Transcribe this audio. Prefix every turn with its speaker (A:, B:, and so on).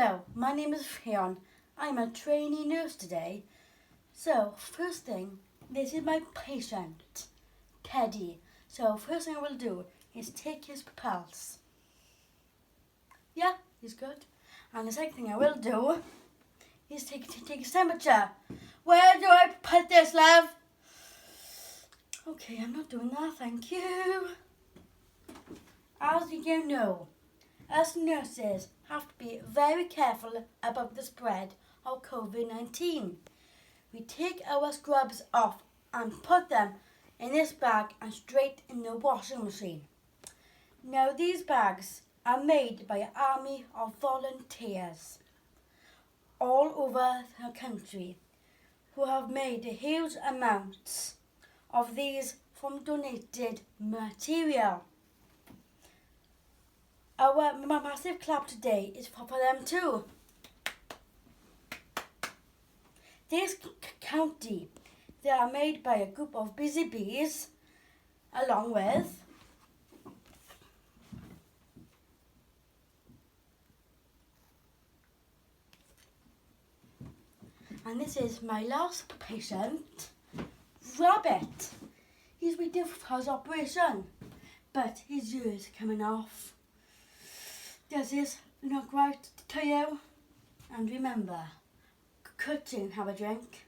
A: Hello, my name is Ffion. I'm a trainee nurse today. So, first thing, this is my patient, Teddy. So, first thing I will do is take his pulse. Yeah, he's good. And the second thing I will do is take his temperature. Where do I put this, love? Okay, I'm not doing that, thank you. As you know, us nurses have to be very careful about the spread of COVID-19. We take our scrubs off and put them in this bag and straight in the washing machine. Now these bags are made by an army of volunteers all over the country who have made huge amounts of these from donated material. Our massive clap today is for them too. This county, they are made by a group of busy bees along with and this is my last patient, Rabbit. He's waiting for his operation, but his ear's coming off. Does this look right to you? And remember, cut in, have a drink.